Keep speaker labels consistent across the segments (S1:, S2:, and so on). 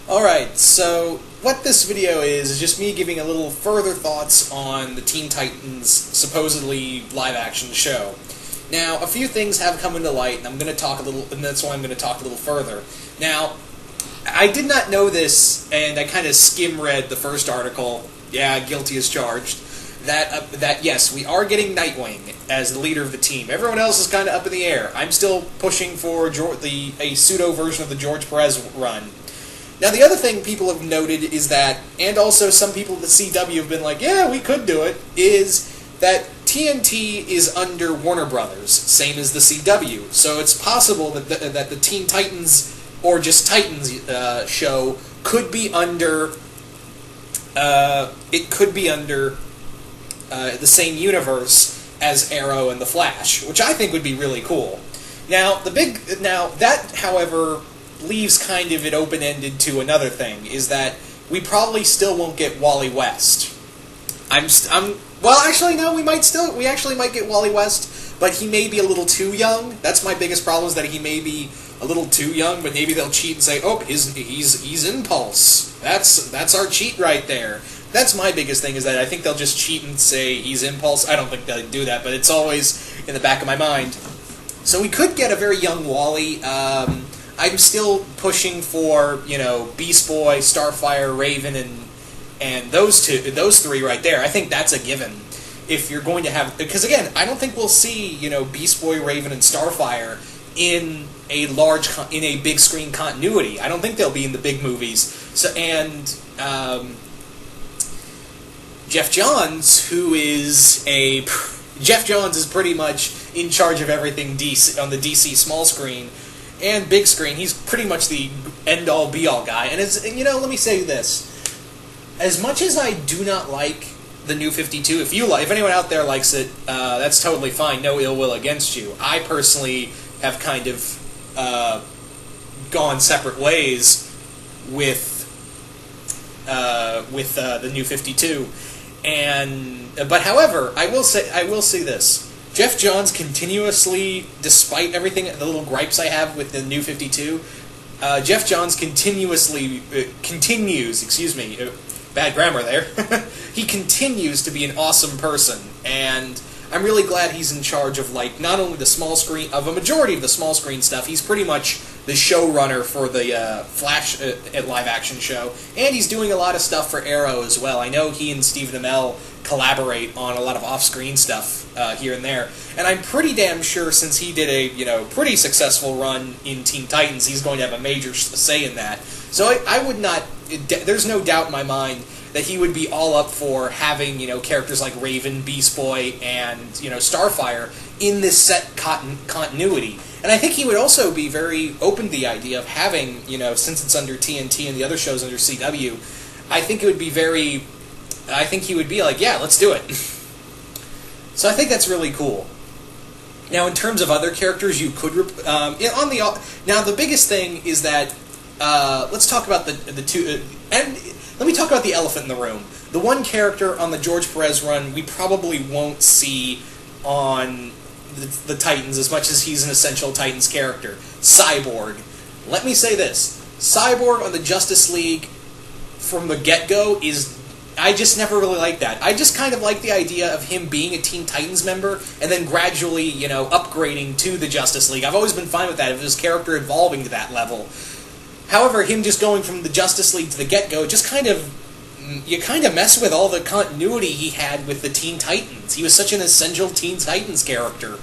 S1: Alright, so what this video is just me giving a little further thoughts on the Teen Titans supposedly live-action show. Now, a few things have come into light, and I'm going to talk a little, and that's why I'm going to talk a little further. Now, I did not know this, and I kind of skim-read the first article, yeah, guilty as charged, that yes, we are getting Nightwing as the leader of the team. Everyone else is kind of up in the air. I'm still pushing for a pseudo-version of the George Perez run. Now, the other thing people have noted is that, and also some people at the CW have been like, yeah, we could do it, is that TNT is under Warner Brothers, same as the CW. So it's possible that the Teen Titans, or just Titans show, could be under, the same universe as Arrow and The Flash, which I think would be really cool. Now, that, however, leaves kind of it open-ended to another thing, is that we probably still won't get Wally West. Well, actually, no, we actually might get Wally West, but he may be a little too young. That's my biggest problem, is that he may be a little too young, but maybe they'll cheat and say, oh, he's Impulse. That's our cheat right there. That's my biggest thing, is that I think they'll just cheat and say he's Impulse. I don't think they'll do that, but it's always in the back of my mind. So we could get a very young Wally. I'm still pushing for, Beast Boy, Starfire, Raven, and those three right there. I think that's a given. If you're going to have, because again, I don't think we'll see, Beast Boy, Raven, and Starfire in a big screen continuity. I don't think they'll be in the big movies. So, and Jeff Johns, Jeff Johns is pretty much in charge of everything DC on the DC small screen and big screen. He's pretty much the end-all, be-all guy. And let me say this: as much as I do not like the New 52, if anyone out there likes it, that's totally fine. No ill will against you. I personally have kind of gone separate ways with the New 52. But however, I will say this: Jeff Johns continuously, despite everything, the little gripes I have with the New 52, Jeff Johns continues, bad grammar there, he continues to be an awesome person, and I'm really glad he's in charge of, not only the small screen, of a majority of the small screen stuff. He's pretty much the showrunner for the Flash live-action show, and he's doing a lot of stuff for Arrow as well. I know he and Stephen Amell collaborate on a lot of off-screen stuff here and there, and I'm pretty damn sure, since he did a pretty successful run in Teen Titans, he's going to have a major say in that. So I would not. There's no doubt in my mind that he would be all up for having characters like Raven, Beast Boy, and Starfire in this set continuity. And I think he would also be very open to the idea of having, since it's under TNT and the other shows under CW, I think he would be like, yeah, let's do it. So I think that's really cool. Now, in terms of other characters, you could now the biggest thing is that let's talk about the two, and let me talk about the elephant in the room. The one character on the George Perez run we probably won't see on the Titans as much as he's an essential Titans character: Cyborg. Let me say this: Cyborg on the Justice League from the get-go I just never really liked that. I just kind of like the idea of him being a Teen Titans member and then gradually, upgrading to the Justice League. I've always been fine with that, if his character evolving to that level. However, him just going from the Justice League to the get-go, you kind of mess with all the continuity he had with the Teen Titans. He was such an essential Teen Titans character.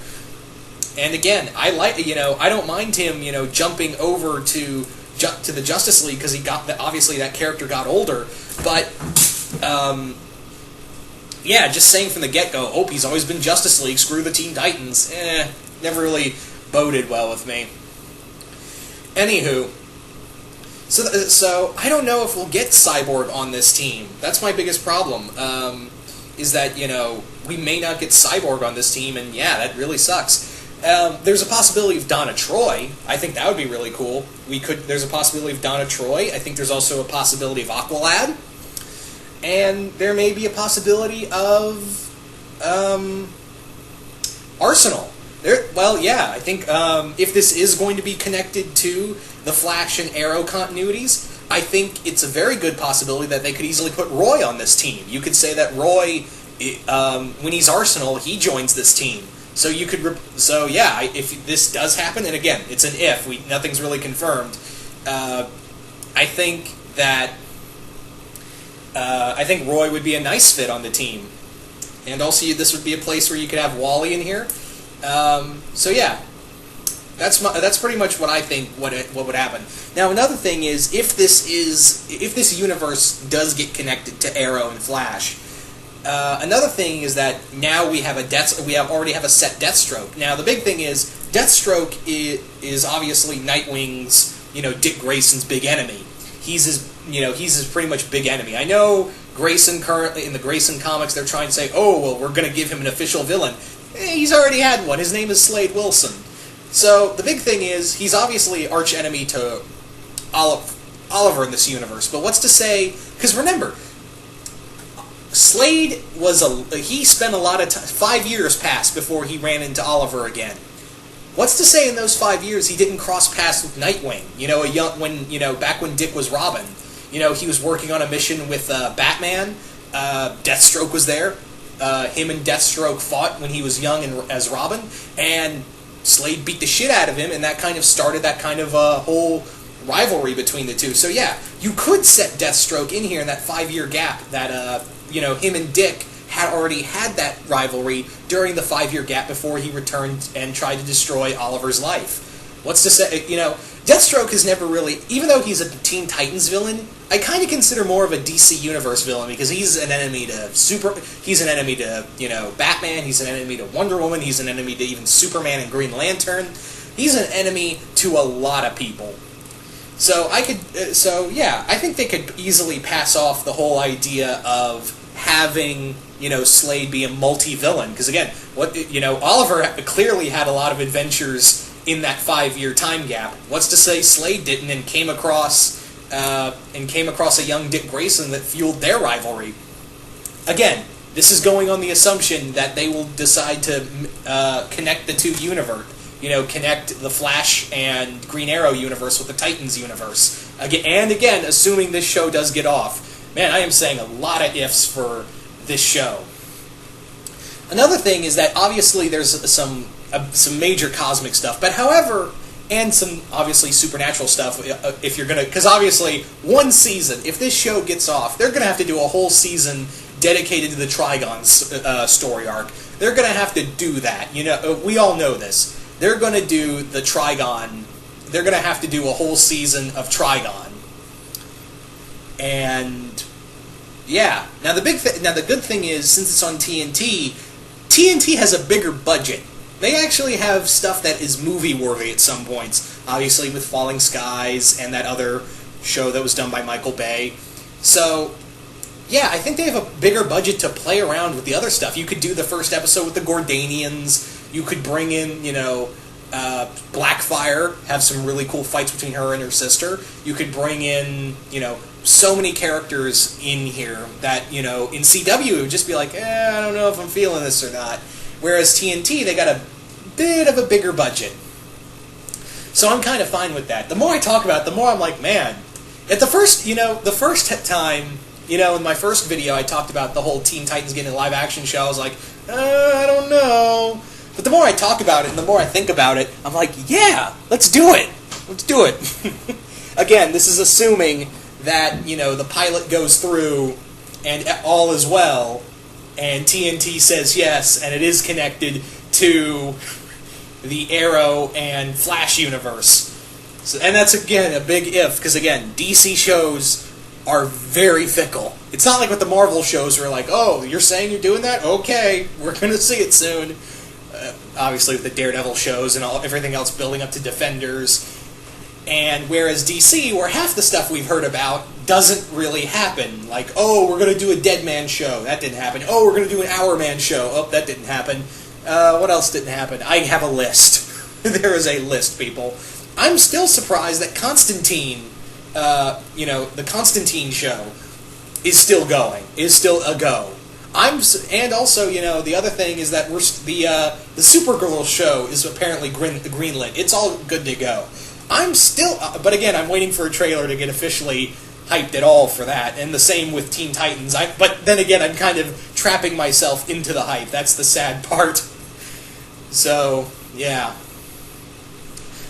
S1: And again, I don't mind him, jumping over to the Justice League, because obviously that character got older, but just saying from the get-go, he's always been Justice League, screw the Teen Titans, never really boded well with me. Anywho, so I don't know if we'll get Cyborg on this team. That's my biggest problem, is that, we may not get Cyborg on this team, and yeah, that really sucks. There's a possibility of Donna Troy. I think that would be really cool. There's a possibility of Donna Troy. I think there's also a possibility of Aqualad. And there may be a possibility of Arsenal. I think if this is going to be connected to the Flash and Arrow continuities, I think it's a very good possibility that they could easily put Roy on this team. You could say that Roy, when he's Arsenal, he joins this team. So you could, if this does happen, and again, it's an if. Nothing's really confirmed. I think Roy would be a nice fit on the team, and also this would be a place where you could have Wally in here. That's pretty much what I think what would happen. Now, another thing is if this universe does get connected to Arrow and Flash. Another thing is that now we already have a set Deathstroke. Now the big thing is Deathstroke is obviously Nightwing's, Dick Grayson's big enemy. He's his pretty much big enemy. I know Grayson currently in the Grayson comics they're trying to say, oh well, we're going to give him an official villain. He's already had one. His name is Slade Wilson. So the big thing is he's obviously arch enemy to Oliver in this universe. But what's to say? Because remember. Slade he spent a lot of time, 5 years passed before he ran into Oliver again. What's to say in those 5 years he didn't cross paths with Nightwing? Back when Dick was Robin. He was working on a mission with Batman. Deathstroke was there. Him and Deathstroke fought when he was young as Robin, and Slade beat the shit out of him, and that kind of started that kind of whole rivalry between the two. So yeah, you could set Deathstroke in here in that 5-year gap that him and Dick had already had that rivalry during the 5-year gap before he returned and tried to destroy Oliver's life. What's to say, Deathstroke has never really, even though he's a Teen Titans villain, I kind of consider more of a DC Universe villain because he's an enemy to Batman, he's an enemy to Wonder Woman, he's an enemy to even Superman and Green Lantern. He's an enemy to a lot of people. So I think they could easily pass off the whole idea of having, Slade be a multi-villain. Because again, Oliver clearly had a lot of adventures in that 5-year time gap. What's to say Slade didn't and came across a young Dick Grayson that fueled their rivalry? Again, this is going on the assumption that they will decide to connect the two universe. Connect the Flash and Green Arrow universe with the Titans universe. Again, assuming this show does get off. Man, I am saying a lot of ifs for this show. Another thing is that obviously there's some major cosmic stuff, but however, and some obviously supernatural stuff if you're gonna, because obviously one season, if this show gets off, they're gonna have to do a whole season dedicated to the Trigon story arc. They're gonna have to do that. We all know this. They're going to do the Trigon. They're going to have to do a whole season of Trigon. And yeah, now the good thing is since it's on TNT has a bigger budget. They actually have stuff that is movie worthy at some points. Obviously with Falling Skies and that other show that was done by Michael Bay. So yeah, I think they have a bigger budget to play around with the other stuff. You could do the first episode with the Gordanians. You could bring in, Blackfire, have some really cool fights between her and her sister. You could bring in, so many characters in here that, in CW it would just be like, I don't know if I'm feeling this or not. Whereas TNT, they got a bit of a bigger budget. So I'm kind of fine with that. The more I talk about it, the more I'm like, man, at the first time, in my first video I talked about the whole Teen Titans getting a live action show, I was like, I don't know. But the more I talk about it and the more I think about it, I'm like, yeah, let's do it. Let's do it. Again, this is assuming that, the pilot goes through and all is well, and TNT says yes, and it is connected to the Arrow and Flash universe. So, and that's, again, a big if, because, again, DC shows are very fickle. It's not like with the Marvel shows where like, oh, you're saying you're doing that? Okay, we're going to see it soon. Obviously with the Daredevil shows and everything else building up to Defenders. And whereas DC, where half the stuff we've heard about doesn't really happen. Like, oh, we're going to do a Dead Man show. That didn't happen. Oh, we're going to do an Hour Man show. Oh, that didn't happen. What else didn't happen? I have a list. There is a list, people. I'm still surprised that Constantine, the Constantine show is still going, is still a go. And also, the other thing is that the Supergirl show is apparently greenlit. It's all good to go. I'm still, but again, I'm waiting for a trailer to get officially hyped at all for that, and the same with Teen Titans. But then again, I'm kind of trapping myself into the hype. That's the sad part. So, yeah.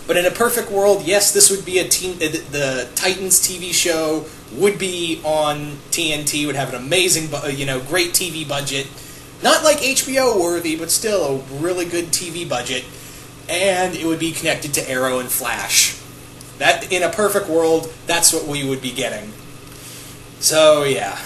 S1: But in a perfect world, yes, this would be the Titans TV show would be on TNT, would have an amazing, great TV budget. Not like HBO worthy, but still a really good TV budget. And it would be connected to Arrow and Flash. That, in a perfect world, that's what we would be getting. So, yeah.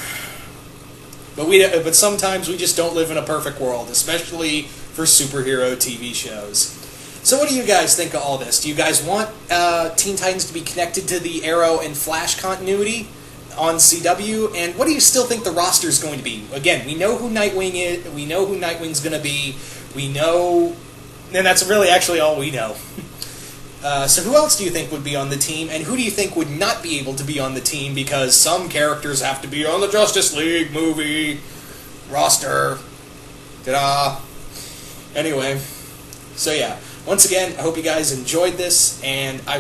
S1: But sometimes we just don't live in a perfect world, especially for superhero TV shows. So what do you guys think of all this? Do you guys want Teen Titans to be connected to the Arrow and Flash continuity on CW? And what do you still think the roster is going to be? Again, we know who Nightwing is. We know who Nightwing's going to be. We know... And that's really actually all we know. So who else do you think would be on the team? And who do you think would not be able to be on the team because some characters have to be on the Justice League movie roster? Ta-da! Anyway, so yeah. Once again, I hope you guys enjoyed this, and I